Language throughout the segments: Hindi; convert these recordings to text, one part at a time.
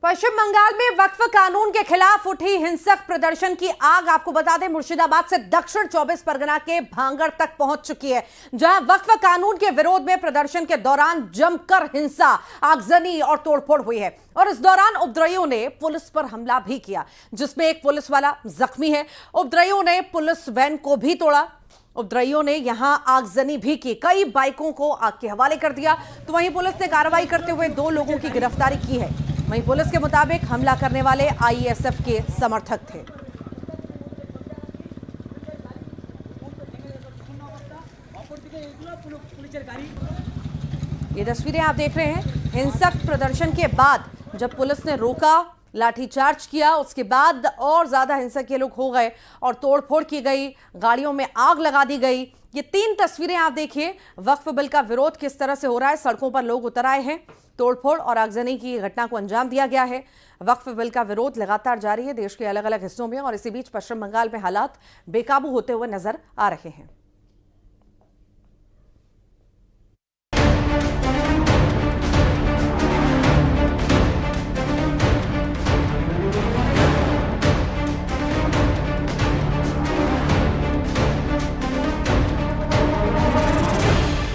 पश्चिम बंगाल में वक्फ कानून के खिलाफ उठी हिंसक प्रदर्शन की आग आपको बता दें मुर्शिदाबाद से दक्षिण 24 परगना के भांगड़ तक पहुंच चुकी है, जहां वक्फ कानून के विरोध में प्रदर्शन के दौरान जमकर हिंसा, आगजनी और तोड़फोड़ हुई है। और इस दौरान उपद्रवियों ने पुलिस पर हमला भी किया, जिसमें एक पुलिस वाला जख्मी है। उपद्रवियों ने पुलिस वैन को भी तोड़ा। उपद्रवियों ने यहां आगजनी भी की, कई बाइकों को आग के हवाले कर दिया। तो वहीं पुलिस ने कार्रवाई करते हुए 2 लोगों की गिरफ्तारी की है। वहीं पुलिस के मुताबिक हमला करने वाले आईएसएफ के समर्थक थे। ये तस्वीरें आप देख रहे हैं हिंसक प्रदर्शन के बाद, जब पुलिस ने रोका, लाठीचार्ज किया, उसके बाद और ज्यादा हिंसक ये लोग हो गए और तोड़फोड़ की गई, गाड़ियों में आग लगा दी गई। ये 3 तस्वीरें आप देखिए, वक्फ बिल का विरोध किस तरह से हो रहा है। सड़कों पर लोग उतर आए हैं, तोड़फोड़ और आगजनी की घटना को अंजाम दिया गया है। वक्फ बिल का विरोध लगातार जारी है देश के अलग अलग हिस्सों में, और इसी बीच पश्चिम बंगाल में हालात बेकाबू होते हुए नजर आ रहे हैं।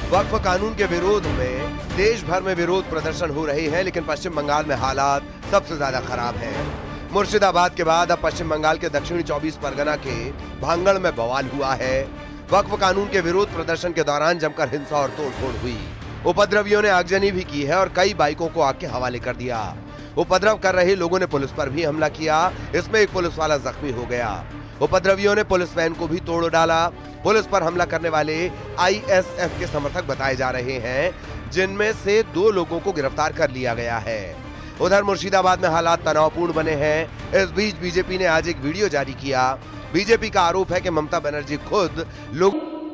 वक्फ कानून के विरोध में देश भर में विरोध प्रदर्शन हो रहे हैं, लेकिन पश्चिम बंगाल में हालात सबसे ज्यादा खराब हैं। मुर्शिदाबाद के बाद अब पश्चिम बंगाल के दक्षिणी 24 परगना के भांगड़ में बवाल हुआ है। वक्फ कानून के विरोध प्रदर्शन के दौरान जमकर हिंसा और तोड़फोड़ हुई। उपद्रवियों ने आगजनी भी की है और कई बाइकों को आग के हवाले कर दिया। उपद्रव कर रहे लोगों ने पुलिस पर भी हमला किया, इसमें एक पुलिस वाला जख्मी हो गया। उपद्रवियों ने पुलिस वैन को भी तोड़ डाला। पुलिस पर हमला करने वाले आईएसएफ के समर्थक बताए जा रहे हैं, जिनमें से 2 लोगों को गिरफ्तार कर लिया गया है। उधर मुर्शिदाबाद में हालात तनावपूर्ण बने हैं। इस बीच बीजेपी ने आज एक वीडियो जारी किया। बीजेपी का आरोप है कि ममता बनर्जी खुद लोग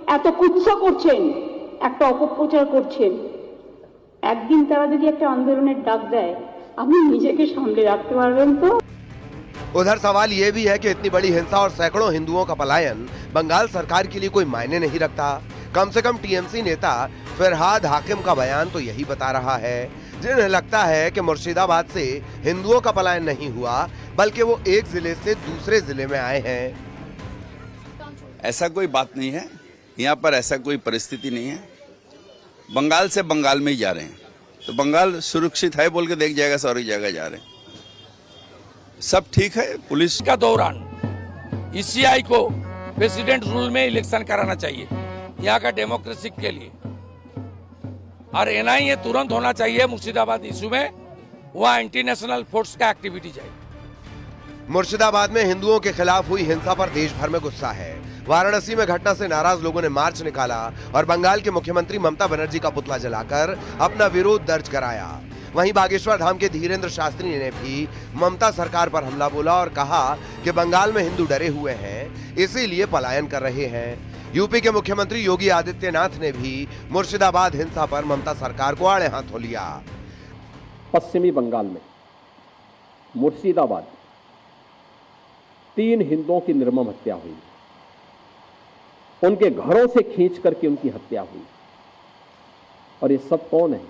এত কুৎসা করছেন, একটা অপপ্রচার করছেন। একদিন তারা যদি একটা আন্দোলনের ডাক দেয়, আপনি নিজেকে সামলে রাখতে পারবেন তো? उधर सवाल यह भी है कि इतनी बड़ी हिंसा और सैकड़ों हिंदुओं का पलायन बंगाल सरकार के लिए कोई मायने नहीं रखता। कम से कम टीएमसी नेता फिरहाद हाकिम का बयान तो यही बता रहा है। जिन्हें लगता है कि मुर्शिदाबाद से हिंदुओं का पलायन नहीं हुआ, बल्कि वो एक जिले से दूसरे जिले में आए हैं। ऐसा कोई बात नहीं है, यहाँ पर ऐसा कोई परिस्थिति नहीं है। बंगाल से बंगाल में ही जा रहे हैं, तो बंगाल सुरक्षित है बोल के देख जाएगा, सारी जगह जा रहे हैं, सब ठीक है। पुलिस का दौरान ईसीआई को प्रेसिडेंट रूल में इलेक्शन कराना चाहिए यहाँ का डेमोक्रेसी के लिए, और एनआईए तुरंत होना चाहिए मुर्शिदाबाद इशू में। वहाँ एंटी नेशनल फोर्स का एक्टिविटी चाहिए। मुर्शिदाबाद में हिंदुओं के खिलाफ हुई हिंसा पर देश भर में गुस्सा है। वाराणसी में घटना से नाराज लोगों ने मार्च निकाला और बंगाल के मुख्यमंत्री ममता बनर्जी का पुतला जलाकर अपना विरोध दर्ज कराया। वहीं बागेश्वर धाम के धीरेन्द्र शास्त्री ने भी ममता सरकार पर हमला बोला और कहा कि बंगाल में हिंदू डरे हुए हैं, इसीलिए पलायन कर रहे हैं। यूपी के मुख्यमंत्री योगी आदित्यनाथ ने भी मुर्शिदाबाद हिंसा पर ममता सरकार को आड़े हाथों लिया। पश्चिमी बंगाल में मुर्शिदाबाद 3 हिंदुओं की निर्मम हत्या हुई, उनके घरों से खींच करके उनकी हत्या हुई। और ये सब कौन है?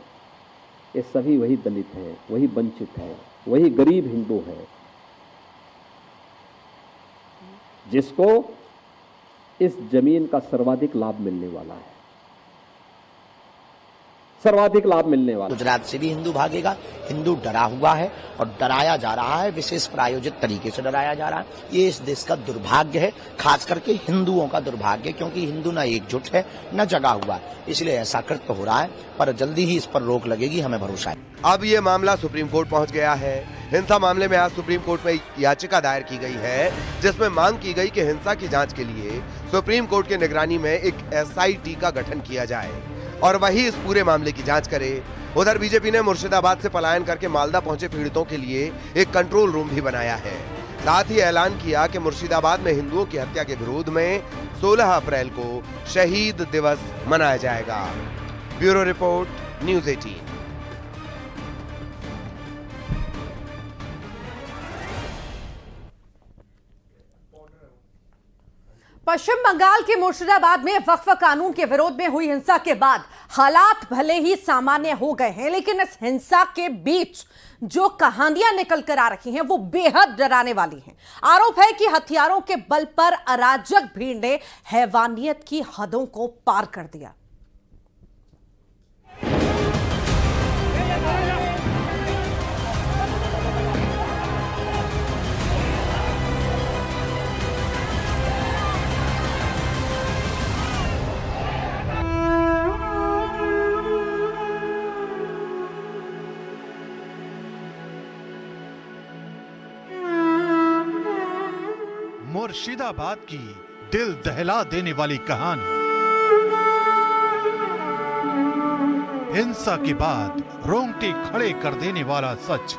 ये सभी वही दलित हैं, वही वंचित हैं, वही गरीब हिंदू हैं, जिसको इस जमीन का सर्वाधिक लाभ मिलने वाला है, सर्वाधिक लाभ मिलने वाला। गुजरात से भी हिंदू भागेगा। हिंदू डरा हुआ है और डराया जा रहा है, विशेष प्रायोजित तरीके से डराया जा रहा है। ये इस देश का दुर्भाग्य है, खास करके हिंदुओं का दुर्भाग्य, क्योंकि हिंदू न एकजुट है न जगा हुआ है, इसलिए ऐसा कृत्य हो रहा है। पर जल्दी ही इस पर रोक लगेगी, हमें भरोसा है। अब ये मामला सुप्रीम कोर्ट पहुंच गया है। हिंसा मामले में आज सुप्रीम कोर्ट में याचिका दायर की गई है, जिसमें मांग की गई कि हिंसा की जांच के लिए सुप्रीम कोर्ट की निगरानी में एक एसआईटी का गठन किया जाए और वही इस पूरे मामले की जांच करे। उधर बीजेपी ने मुर्शिदाबाद से पलायन करके मालदा पहुंचे पीड़ितों के लिए एक कंट्रोल रूम भी बनाया है। साथ ही ऐलान किया कि मुर्शिदाबाद में हिंदुओं की हत्या के विरोध में 16 अप्रैल को शहीद दिवस मनाया जाएगा। Bureau report, news 18। पश्चिम बंगाल के मुर्शिदाबाद में वक्फ कानून के विरोध में हुई हिंसा के बाद हालात भले ही सामान्य हो गए हैं, लेकिन इस हिंसा के बीच जो कहानियां निकल कर आ रही हैं वो बेहद डराने वाली हैं। आरोप है कि हथियारों के बल पर अराजक भीड़ ने हैवानियत की हदों को पार कर दिया। मुर्शिदाबाद की दिल दहला देने वाली कहानी। हिंसा के बाद रोंगटे खड़े कर देने वाला सच।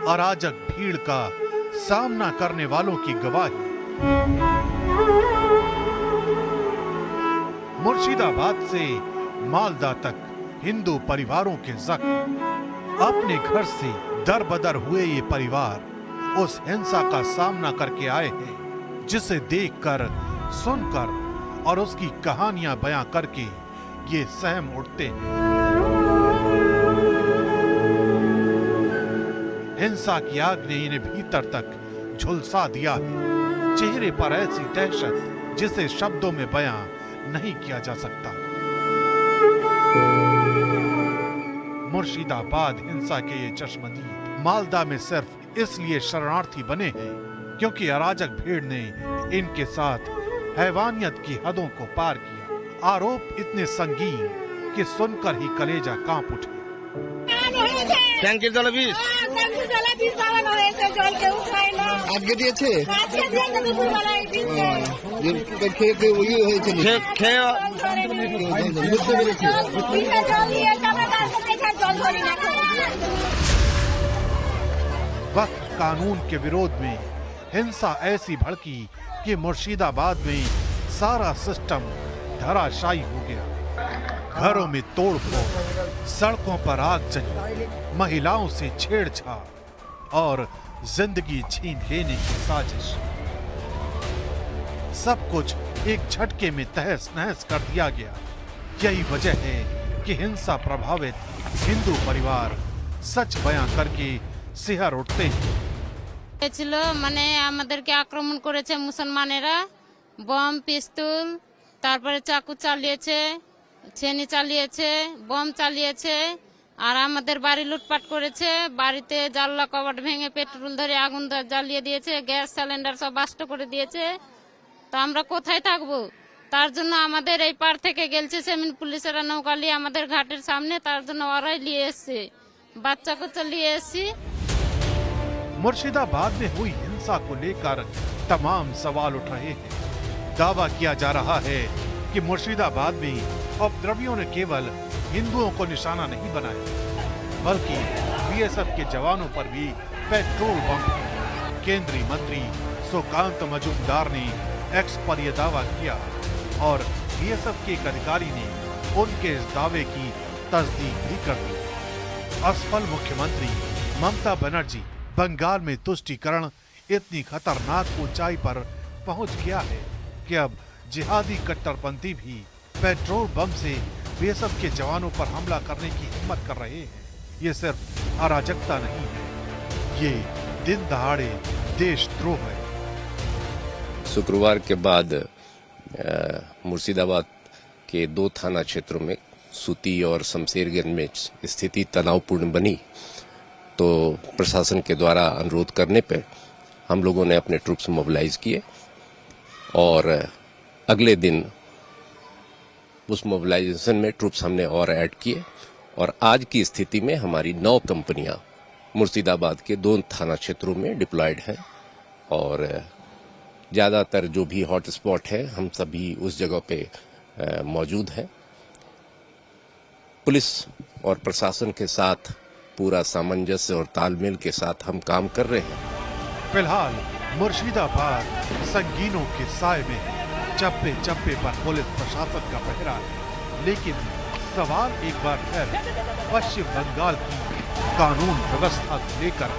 अराजक भीड़ का सामना करने वालों की गवाही। मुर्शिदाबाद से मालदा तक हिंदू परिवारों के जख्म। अपने घर से दर बदर हुए ये परिवार उस हिंसा का सामना करके आए हैं जिसे देखकर, सुनकर और उसकी कहानियां बयां करके ये सहम उठते हैं। हिंसा की आग ने इन्हें भीतर तक झुलसा दिया है। चेहरे पर ऐसी दहशत जिसे शब्दों में बयां नहीं किया जा सकता। मुर्शिदाबाद हिंसा के ये चश्मदीद मालदा में सिर्फ इसलिए शरणार्थी बने हैं क्योंकि अराजक भीड़ ने इनके साथ हैवानियत की हदों को पार किया। आरोप इतने संगीन कि सुनकर ही कलेजा कांप उठे। ট্যাঙ্কের জলে বিষ আজকে দিয়েছে খেয়ে খেয়ে ওই হয়েছে বুঝতে পেরেছি। वक्फ कानून के विरोध में हिंसा ऐसी भड़की कि मुर्शिदाबाद में सारा सिस्टम धराशायी हो गया। घरों में तोड़फोड़, सड़कों पर आग जली, महिलाओं से छेड़छाड़ और जिंदगी छीन लेने की साजिश। सब कुछ एक झटके में तहस नहस कर दिया गया। यही वजह है कि हिंसा प्रभावित हिंदू परिवार सच बयां करके सिहर उठते हैं। ছিল মানে আমাদেরকে আক্রমণ করেছে মুসলমানেরা, বম, পিস্তল, তারপরে চাকু চালিয়েছে, ছেনি চালিয়েছে, বম চালিয়েছে আর আমাদের বাড়ি লুটপাট করেছে। বাড়িতে জানলা কবাট ভেঙে পেট্রোল ধরে আগুন জ্বালিয়ে দিয়েছে, গ্যাস সিলিন্ডার সব নষ্ট করে দিয়েছে। তো আমরা কোথায় থাকবো? তার জন্য আমাদের এই পার থেকে গেলছে সেমিন পুলিশেরা নৌকা নিয়ে আমাদের ঘাটের সামনে, তার জন্য ওরাই নিয়ে এসছে, বাচ্চাকে তো নিয়ে এসছি। मुर्शिदाबाद में हुई हिंसा को लेकर तमाम सवाल उठ रहे हैं। दावा किया जा रहा है कि मुर्शिदाबाद में उपद्रवियों ने केवल हिंदुओं को निशाना नहीं बनाया, बल्कि बीएसएफ के जवानों पर भी पेट्रोल बम फेंके। केंद्रीय मंत्री सुकांत मजूमदार ने एक्स पर यह दावा किया और बीएसएफ के एक अधिकारी ने उनके इस दावे की तस्दीक भी कर दी। असफल मुख्यमंत्री ममता बनर्जी बंगाल में तुष्टीकरण इतनी खतरनाक ऊंचाई पर पहुंच गया है कि अब जिहादी कट्टरपंथी भी पेट्रोल बम से बीएसएफ के जवानों पर हमला करने की हिम्मत कर रहे हैं। ये सिर्फ अराजकता नहीं है, ये दिन दहाड़े देशद्रोह है। शुक्रवार के बाद मुर्शिदाबाद के 2 थाना क्षेत्रों में सूती और शमशेरगंज में स्थिति तनावपूर्ण बनी, तो प्रशासन के द्वारा अनुरोध करने पर हम लोगों ने अपने ट्रूप्स मोबिलाइज किए और अगले दिन उस मोबिलाइजेशन में ट्रूप्स हमने और ऐड किए और आज की स्थिति में हमारी 9 कंपनियां मुर्शिदाबाद के 2 थाना क्षेत्रों में डिप्लॉयड हैं और ज़्यादातर जो भी हॉट स्पॉट है हम सभी उस जगह पे मौजूद हैं। पुलिस और प्रशासन के साथ पूरा सामंजस्य और तालमेल के साथ हम काम कर रहे हैं। फिलहाल मुर्शिदाबाद संगीनों के साए में है। चप्पे चप्पे पर पुलिस प्रशासन का पहरा है, लेकिन सवाल एक बार फिर पश्चिम बंगाल की कानून व्यवस्था को लेकर